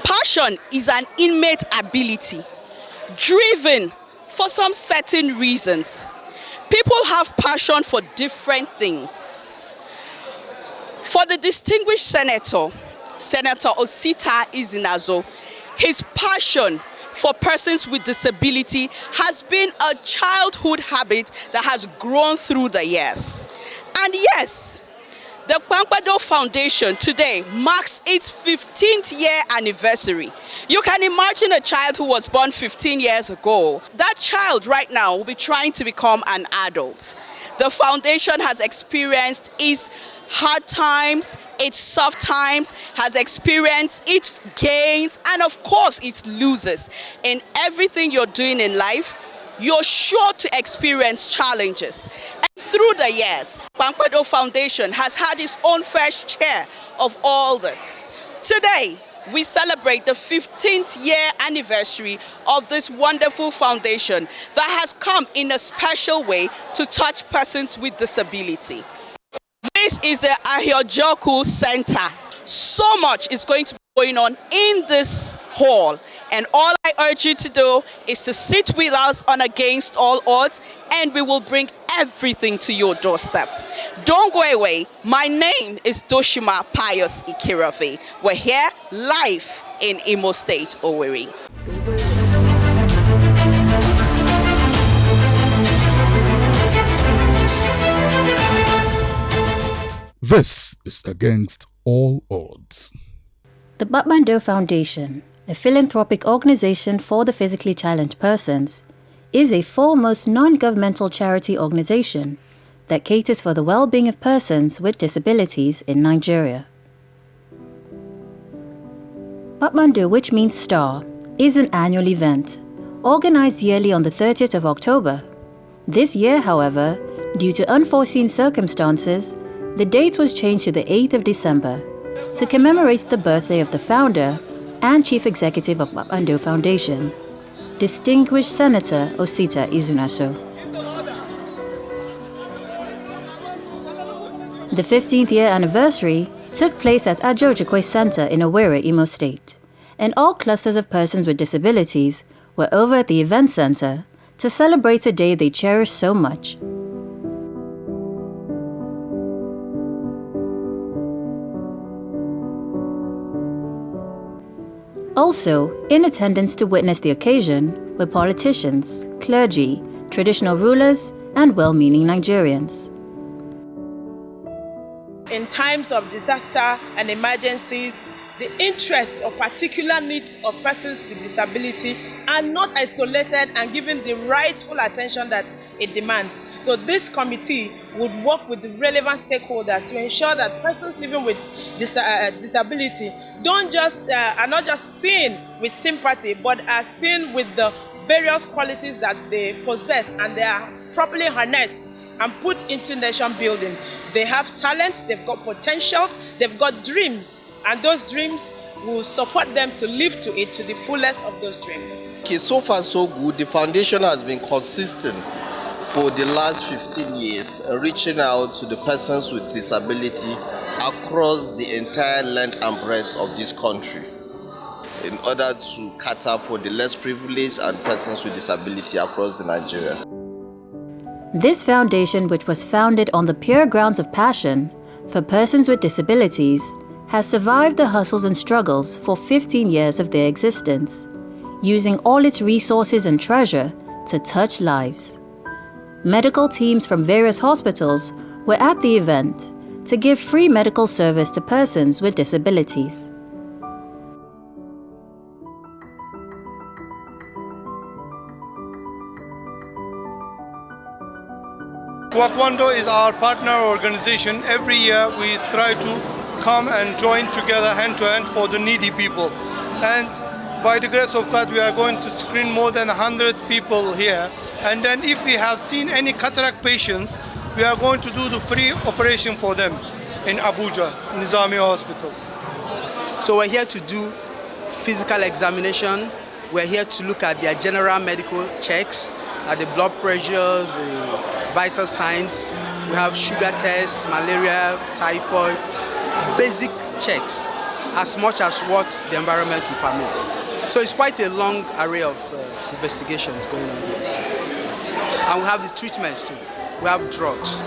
Passion is an innate ability, driven for some certain reasons. People have passion for different things. For the distinguished senator, Senator Osita Izunaso, his passion for persons with disability has been a childhood habit that has grown through the years. And yes, the Kpakpando Foundation today marks its 15th year anniversary. You can imagine a child who was born 15 years ago. That child right now will be trying to become an adult. The foundation has experienced its hard times, its soft times, has experienced its gains, and of course its losses. In everything you're doing in life, you're sure to experience challenges. And through the years, Kpakpando Foundation has had its own fair share of all this. Today, we celebrate the 15th year anniversary of this wonderful foundation that has come in a special way to touch persons with disability. This is the Ahiojoku Center. So much is going to be going on in this hall, and all I urge you to do is to sit with us on Against All Odds, and we will bring everything to your doorstep. Don't go away. My name is Doshima Pius Ikirafe. We're here live in Imo State, Owerri. This is Against All Odds. The Kpakpando Foundation, a philanthropic organization for the physically challenged persons, is a foremost non-governmental charity organization that caters for the well-being of persons with disabilities in Nigeria. Kpakpando, which means star, is an annual event organized yearly on the 30th of October. This year, however, due to unforeseen circumstances, the date was changed to the 8th of December to commemorate the birthday of the founder and chief executive of Kpakpando Foundation, Distinguished Senator Osita Izunaso. The 15th year anniversary took place at Ajojokwe Center in Owerri, Imo State, and all clusters of persons with disabilities were over at the event center to celebrate a day they cherish so much. Also, in attendance to witness the occasion were politicians, clergy, traditional rulers, and well-meaning Nigerians. In times of disaster and emergencies, the interests or particular needs of persons with disability are not isolated and given the rightful attention that it demands. So this committee would work with the relevant stakeholders to ensure that persons living with disability are not just seen with sympathy, but are seen with the various qualities that they possess, and they are properly harnessed and put into nation building. They have talent, they've got potentials, they've got dreams, and those dreams will support them to live to it to the fullest of those dreams. Okay, so far so good. The foundation has been consistent for the last 15 years, reaching out to the persons with disability across the entire length and breadth of this country in order to cater for the less privileged and persons with disability across the Nigeria. This foundation, which was founded on the pure grounds of passion for persons with disabilities, has survived the hustles and struggles for 15 years of their existence, using all its resources and treasure to touch lives. Medical teams from various hospitals were at the event to give free medical service to persons with disabilities. Kpakpando is our partner organization. Every year we try to come and join together hand to hand for the needy people. And by the grace of God, we are going to screen more than 100 people here. And then if we have seen any cataract patients, we are going to do the free operation for them in Abuja, Nizami Hospital. So we're here to do physical examination. We're here to look at their general medical checks, at the blood pressures, the vital signs. We have sugar tests, malaria, typhoid, basic checks, as much as what the environment will permit. So it's quite a long array of investigations going on here. And we have the treatments too. We have drugs.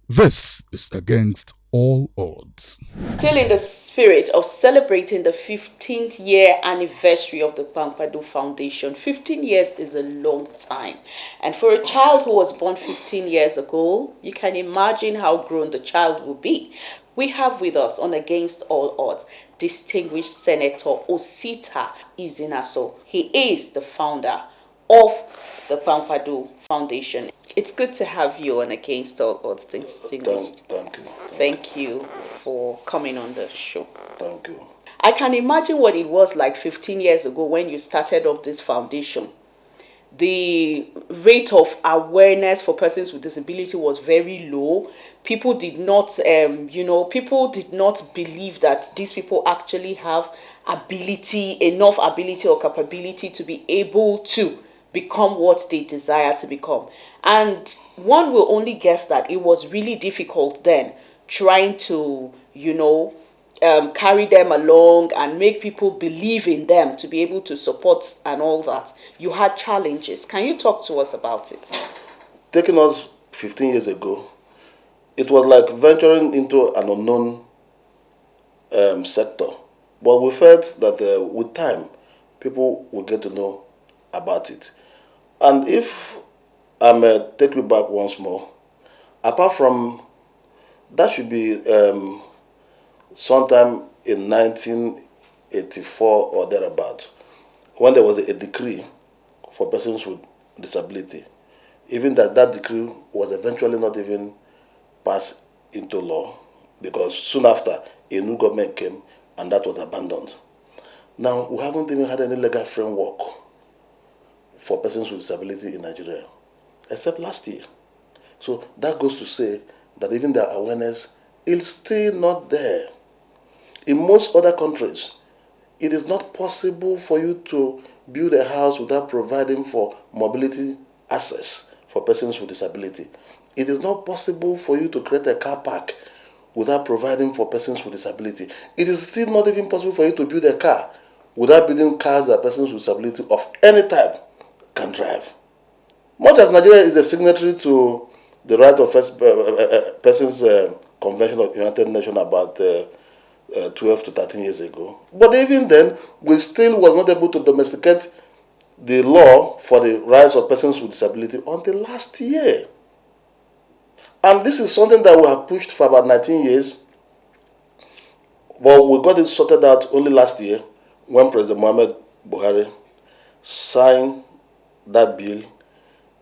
This is Against All Odds. Still in the spirit of celebrating the 15th year anniversary of the Kpakpando Foundation. 15 years is a long time. And for a child who was born 15 years ago, you can imagine how grown the child will be. We have with us on Against All Odds, Distinguished Senator Osita Izunaso. He is the founder of the Kpakpando Foundation. It's good to have you on Against All Odds, Distinguished. Thank you. Thank you for coming on the show. Thank you. I can imagine what it was like 15 years ago when you started up this foundation. The rate of awareness for persons with disability was very low. People did not, people did not believe that these people actually have enough ability or capability to be able to become what they desire to become. And one will only guess that it was really difficult then trying to, carry them along and make people believe in them to be able to support and all that. You had challenges. Can you talk to us about it? Taking us 15 years ago, it was like venturing into an unknown sector. But we felt that with time, people will get to know about it. And if I may take you back once more, apart from that, should be sometime in 1984 or thereabout, when there was a decree for persons with disability. Even that decree was eventually not even passed into law, because soon after a new government came and that was abandoned. Now we haven't even had any legal framework for persons with disability in Nigeria, except last year. So that goes to say that even their awareness is still not there. In most other countries, it is not possible for you to build a house without providing for mobility access for persons with disability. It is not possible for you to create a car park without providing for persons with disability. It is still not even possible for you to build a car without building cars that persons with disability of any type can drive. Much as Nigeria is a signatory to the Right of Persons Convention of the United Nations about 12 to 13 years ago, but even then, we still was not able to domesticate the law for the rights of persons with disability until last year. And this is something that we have pushed for about 19 years, but we got it sorted out only last year when President Muhammad Buhari signed that bill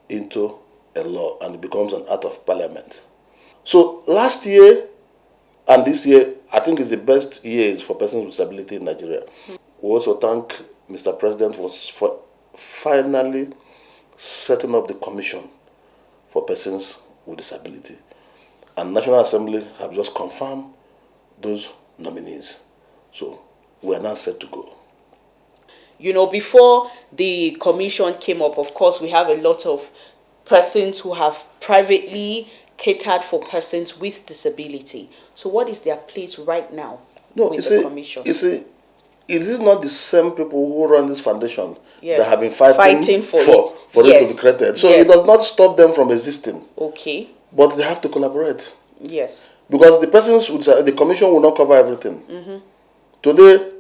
into a law and it becomes an act of parliament. So last year and this year, I think is the best years for persons with disability in Nigeria. We also thank Mr. President for finally setting up the commission for persons with disability. And National Assembly have just confirmed those nominees. So we are now set to go. Before the commission came up, of course, we have a lot of persons who have privately catered for persons with disability. So what is their place right now with the commission? You see, it is not the same people who run this foundation Yes. that have been fighting for Yes. it to be created. So Yes. it does not stop them from existing. Okay. But they have to collaborate. Yes. Because the the commission will not cover everything. Today,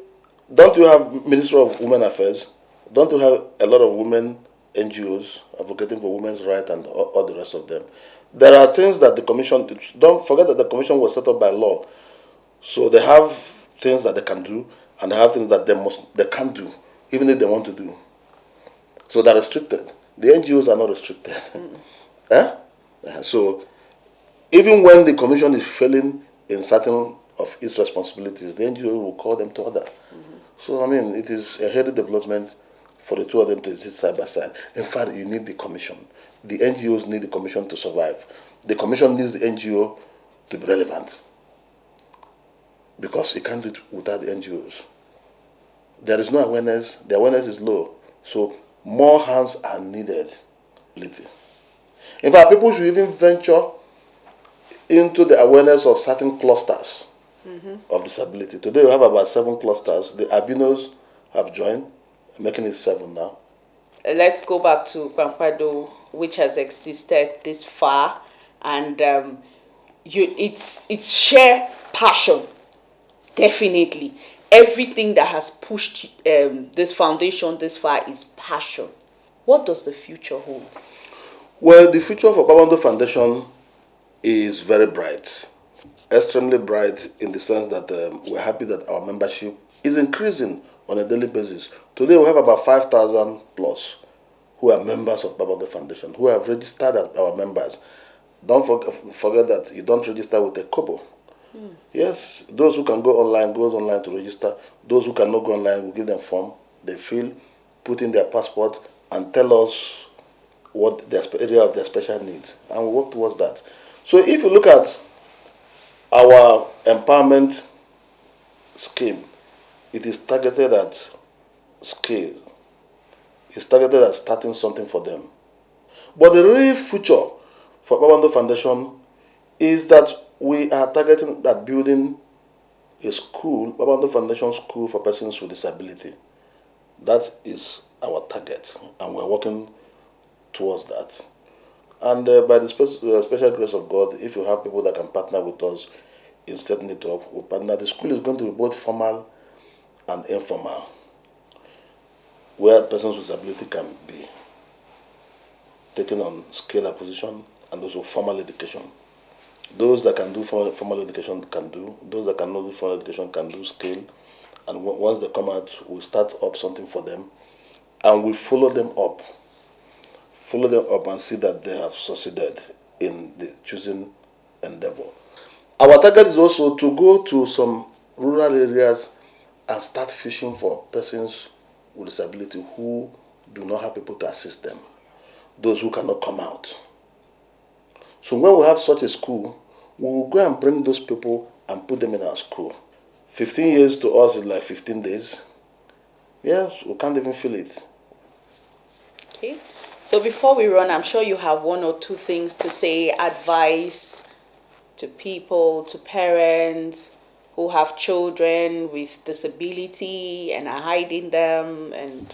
don't you have Minister of Women Affairs? Don't you have a lot of women NGOs advocating for women's rights and all the rest of them? There are things that the commission, don't forget that the commission was set up by law. So they have things that they can do and they have things that they can't do, even if they want to do. So they're restricted. The NGOs are not restricted. So even when the commission is failing in certain of its responsibilities, the NGO will call them to order. So, I mean, it is a healthy development for the two of them to exist side by side. In fact, you need the commission. The NGOs need the commission to survive. The commission needs the NGO to be relevant, because it can't do it without the NGOs. There is no awareness. The awareness is low. So more hands are needed. In fact, people should even venture into the awareness of certain clusters of disability. Today we have about 7 clusters. The albinos have joined, making it 7 now. Let's go back to Kpakpando, which has existed this far, and it's sheer passion, definitely. Everything that has pushed this foundation this far is passion. What does the future hold? Well, the future for Kpakpando Foundation is very bright, extremely bright, in the sense that we're happy that our membership is increasing on a daily basis. Today we have about 5,000 plus who are members of Kpakpando Foundation, who have registered as our members. Don't forget that you don't register with a kobo. Yes, those who can go online goes online to register. Those who cannot go online, we give them form. They fill, put in their passport, and tell us what their area of their special needs, and we work towards that. So if you look at our empowerment scheme, it is targeted at scale. It's targeted at starting something for them. But the real future for Kpakpando Foundation is that we are targeting at building a school, Kpakpando Foundation School for persons with disability. That is our target, and we're working towards that. And by the special grace of God, if you have people that can partner with us in setting it up, we partner. The school is going to be both formal and informal, where persons with disability can be taken on skill acquisition and also formal education. Those that can do formal education can do. Those that cannot do formal education can do skill. And once they come out, we start up something for them, and we follow them up and see that they have succeeded in the chosen endeavor. Our target is also to go to some rural areas and start fishing for persons with disability who do not have people to assist them, those who cannot come out. So when we have such a school, we will go and bring those people and put them in our school. 15 years to us is like 15 days. Yes, we can't even feel it. Okay. So before we run, I'm sure you have 1 or 2 things to say, advice to people, to parents who have children with disability and are hiding them. And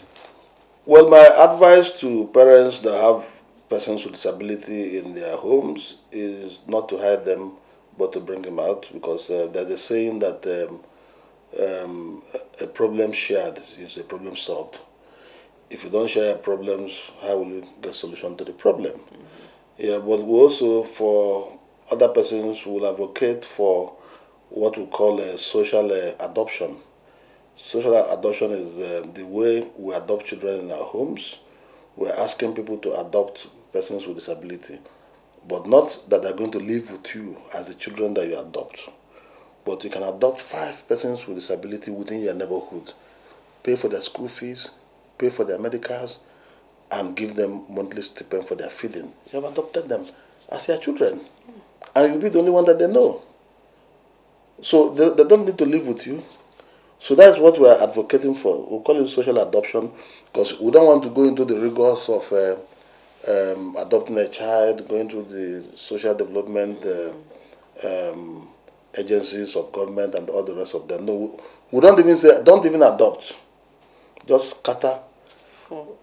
well, my advice to parents that have persons with disability in their homes is not to hide them, but to bring them out, because there's a saying that a problem shared is a problem solved. If you don't share your problems, how will you get solution to the problem? Yeah, but we also, for other persons, will advocate for what we call a social adoption. Social adoption is the way we adopt children in our homes. We're asking people to adopt persons with disability, but not that they're going to live with you as the children that you adopt. But you can adopt 5 persons with disability within your neighborhood, pay for their school fees, pay for their medicals, and give them monthly stipend for their feeding. You have adopted them as your children, and you'll be the only one that they know. So they don't need to live with you. So that's what we're advocating for. We call it social adoption, because we don't want to go into the rigors of adopting a child, going to the social development agencies of government and all the rest of them. No, we don't even say, don't even adopt. Just cater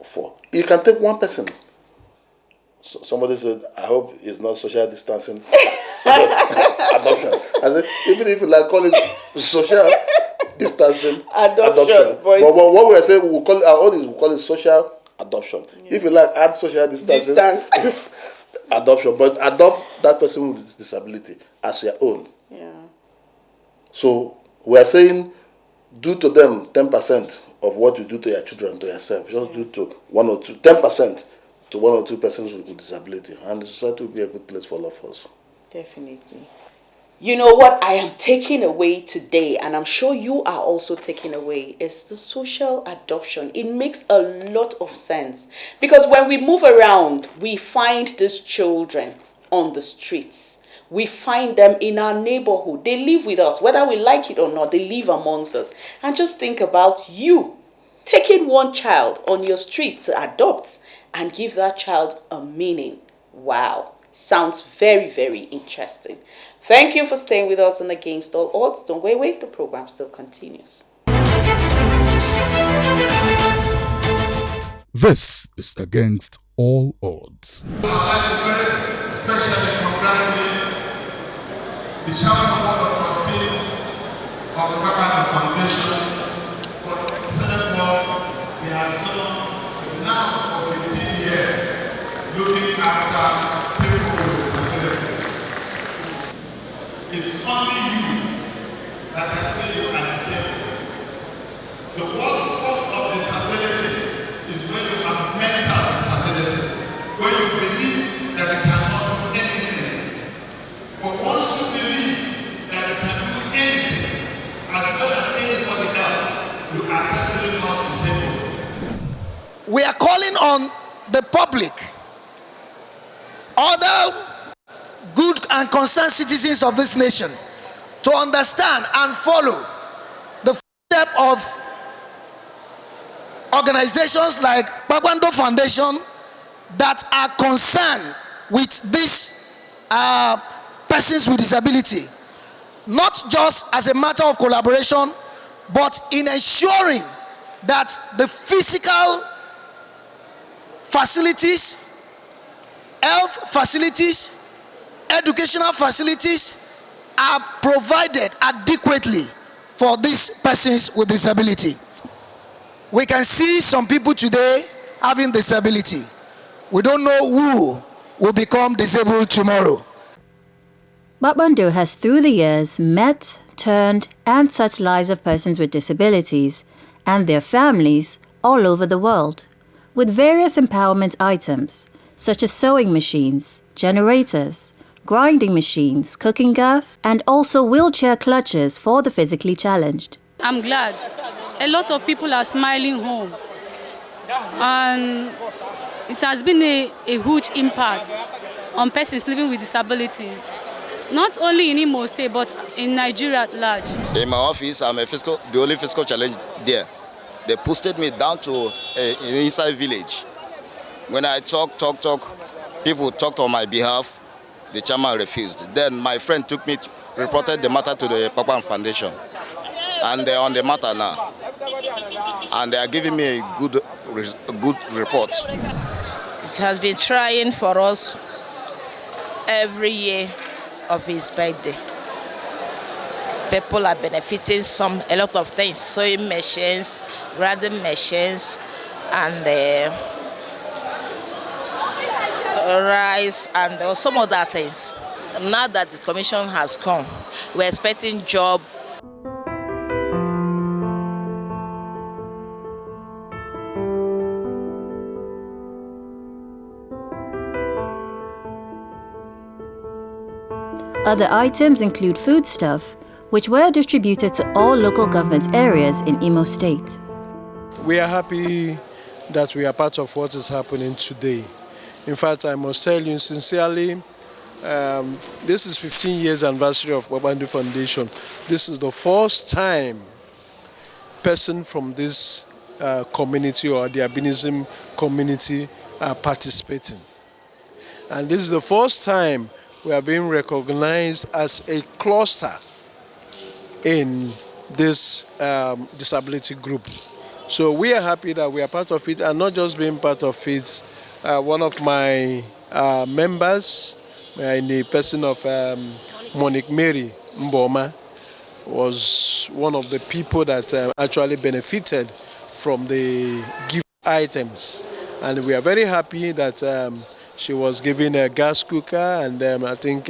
for. You can take 1 person. So somebody said, I hope it's not social distancing adoption. I said, even if you like call it social distancing adoption. But what we are saying, we call it, our own is we call it social adoption. Yeah. If you like, add social distancing adoption, but adopt that person with disability as your own. Yeah. So we are saying, do to them 10% of what you do to your children, to yourself. Just do to 1 or 2, 10% to 1 or 2 persons with disability, and the society will be a good place for all of us. Definitely. You know what I am taking away today, and I'm sure you are also taking away, is the social adoption. It makes a lot of sense, because when we move around, we find these children on the streets. We find them in our neighborhood. They live with us, whether we like it or not. They live amongst us. And just think about you taking one child on your street to adopt and give that child a meaning. Wow. Sounds very, very interesting. Thank you for staying with us on Against All Odds. Don't go away, the program still continues. This is Against All Odds. I'd like to first especially congratulate the Chairman of the Board of Trustees of the Kpakpando Foundation for the excellent work they have done now for 15 years, looking after people with disabilities. It's only you that can say you are disabled. The worst form of disability is when you have mental disability, when you believe that you cannot do anything. But once you believe that you can do anything, as well as anybody else, you are certainly not disabled. We are calling on the public, other good and concerned citizens of this nation, to understand and follow the step of organizations like Kpakpando Foundation that are concerned with these persons with disability, not just as a matter of collaboration, but in ensuring that the physical facilities, health facilities, educational facilities are provided adequately for these persons with disability. We can see some people today having disability. We don't know who will become disabled tomorrow. Kpakpando has through the years met, turned, and touched lives of persons with disabilities and their families all over the world with various empowerment items such as sewing machines, generators, grinding machines, cooking gas, and also wheelchair clutches for the physically challenged. I'm glad. A lot of people are smiling home, and it has been a huge impact on persons living with disabilities, not only in Imo State but in Nigeria at large. In my office, I'm the only physical challenge there. They posted me down to an inside village. When I talk, people talked on my behalf. The chairman refused. Then my friend took me, reported the matter to the Kpakpando Foundation. And they're on the matter now. And they are giving me a good report. It has been trying for us every year of his birthday. People are benefiting a lot of things, sewing machines, grinding machines, and rice, and some other things. Now that the commission has come, we're expecting job. Other items include foodstuff, which were distributed to all local government areas in Imo State. We are happy that we are part of what is happening today. In fact, I must tell you sincerely, this is 15 years anniversary of Kpakpando Foundation. This is the first time person from this community or the albinism community are participating. And this is the first time we are being recognized as a cluster in this disability group. So we are happy that we are part of it, and not just being part of it. One of my members, in the person of Monique Mary Mboma, was one of the people that actually benefited from the gift items. And we are very happy that she was given a gas cooker and I think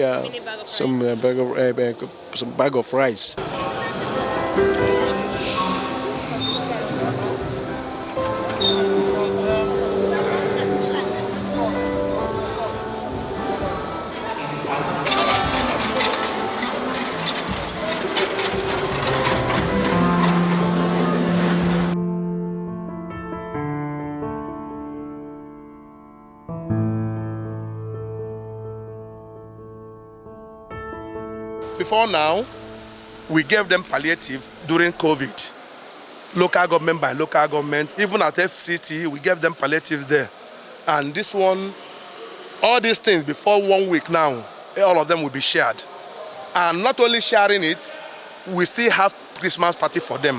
some bag of rice. before now, we gave them palliative during COVID. Local government by local government, even at FCT, we gave them palliatives there. And this one, all these things before 1 week now, all of them will be shared. And not only sharing it, we still have Christmas party for them.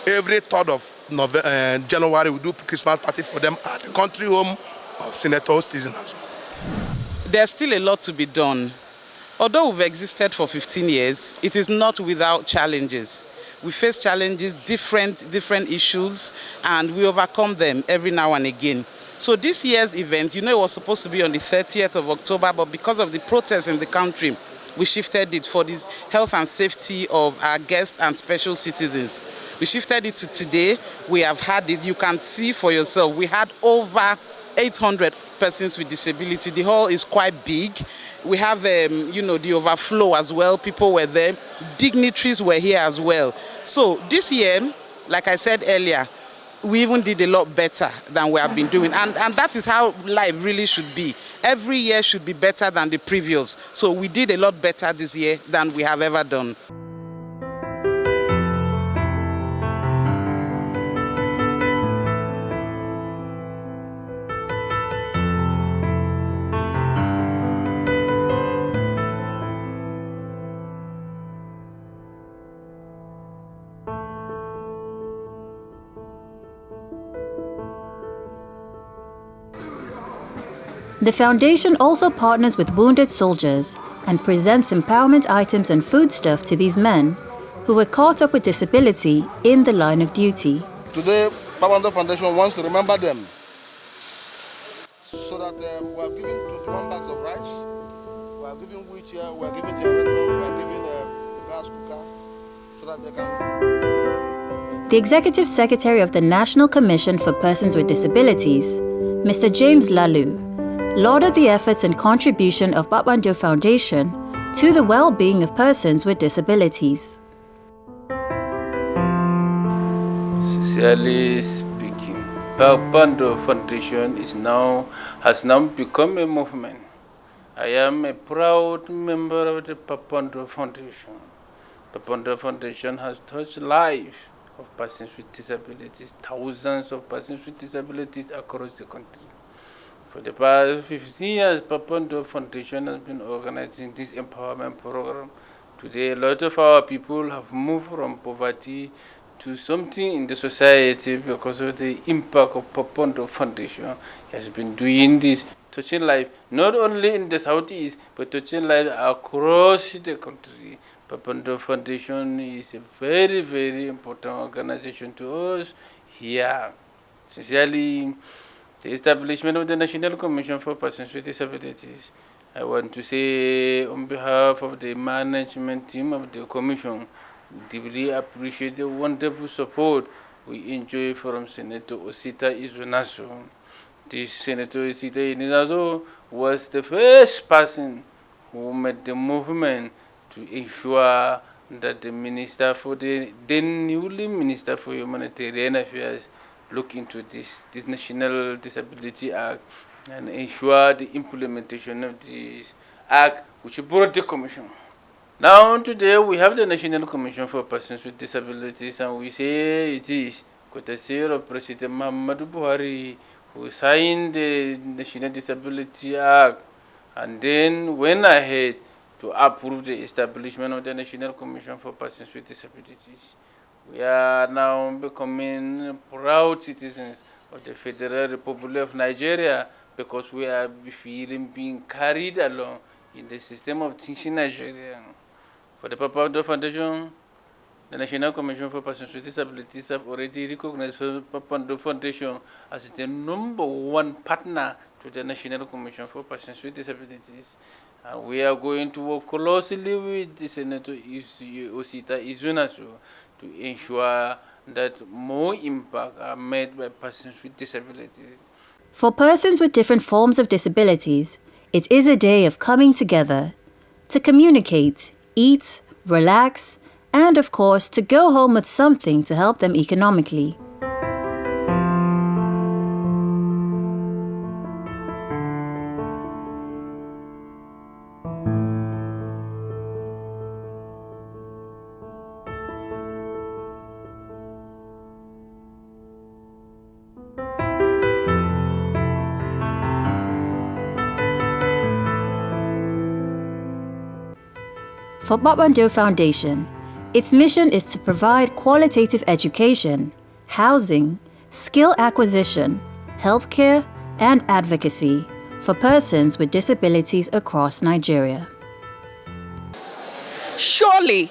Every 3rd of January, we do Christmas party for them at the country home of Senator Osita Izunaso. There's still a lot to be done. Although we've existed for 15 years, it is not without challenges. We face challenges, different issues, and we overcome them every now and again. So this year's event, it was supposed to be on the 30th of October, but because of the protests in the country, we shifted it for this health and safety of our guests and special citizens. We shifted it to today. We have had it. You can see for yourself. We had over 800 persons with disability. The hall is quite big. We have, the overflow as well. People were there. Dignitaries were here as well. So this year, like I said earlier, we even did a lot better than we have been doing. And that is how life really should be. Every year should be better than the previous. So we did a lot better this year than we have ever done. The foundation also partners with wounded soldiers and presents empowerment items and foodstuff to these men who were caught up with disability in the line of duty. Today, Kpakpando Foundation wants to remember them so that we are giving 21 bags of rice, we are giving wheelchair, we are giving generator, we are giving gas cooker so that they can... The Executive Secretary of the National Commission for Persons with Disabilities, Mr. James Lalu, lauded the efforts and contribution of Kpakpando Foundation to the well-being of persons with disabilities. Sincerely speaking, Kpakpando Foundation has now become a movement. I am a proud member of the Kpakpando Foundation. Kpakpando Foundation has touched lives of persons with disabilities, thousands of persons with disabilities across the country. For the past 15 years, Kpakpando Foundation has been organizing this empowerment program. Today, a lot of our people have moved from poverty to something in the society because of the impact of Kpakpando Foundation. He has been doing this, touching life, not only in the southeast, but touching life across the country. Kpakpando Foundation is a very, very important organization to us here. Sincerely, the establishment of the National Commission for Persons with Disabilities, I want to say on behalf of the management team of the Commission, we deeply appreciate the wonderful support we enjoy from Senator Osita Izunaso. This Senator Osita Izunaso was the first person who made the movement to ensure that the newly Minister for Humanitarian Affairs look into this National Disability Act and ensure the implementation of this act which brought the Commission. Now today we have the National Commission for Persons with Disabilities, and we say it is courtesy of President Muhammadu Buhari who signed the National Disability Act and then went ahead to approve the establishment of the National Commission for Persons with Disabilities. We are now becoming proud citizens of the Federal Republic of Nigeria because we are feeling being carried along in the system of things in Nigeria. For the Kpakpando Foundation, the National Commission for Persons with Disabilities have already recognized the Kpakpando Foundation as the #1 partner to the National Commission for Persons with Disabilities. And we are going to work closely with the Senator Osita Izunaso to ensure that more impact are made by persons with disabilities. For persons with different forms of disabilities, it is a day of coming together to communicate, eat, relax, and of course to go home with something to help them economically. For Kpakpando Foundation, its mission is to provide qualitative education, housing, skill acquisition, healthcare, and advocacy for persons with disabilities across Nigeria. Surely,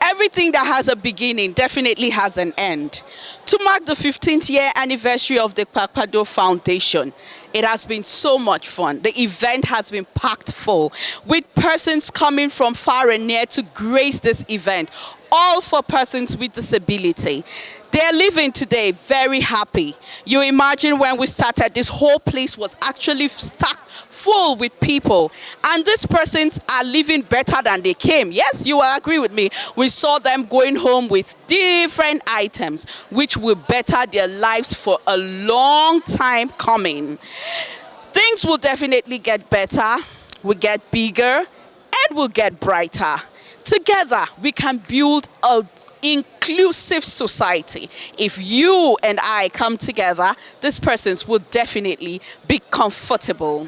everything that has a beginning definitely has an end. To mark the 15th year anniversary of the Kpakpando Foundation, it has been so much fun. The event has been packed full with persons coming from far and near to grace this event, all for persons with disability. They're living today very happy. You imagine when we started, this whole place was actually stacked full with people, and these persons are living better than they came. Yes, you will agree with me. We saw them going home with different items which will better their lives for a long time coming. Things will definitely get better, will get bigger, and will get brighter. Together, we can build a inclusive society. If you and I come together, these persons will definitely be comfortable.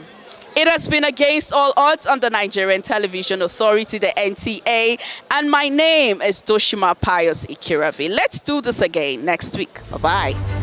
It has been Against All Odds on the Nigerian Television Authority, the NTA, and my name is Doshima Pius Ikiravi. Let's do this again next week. Bye-bye.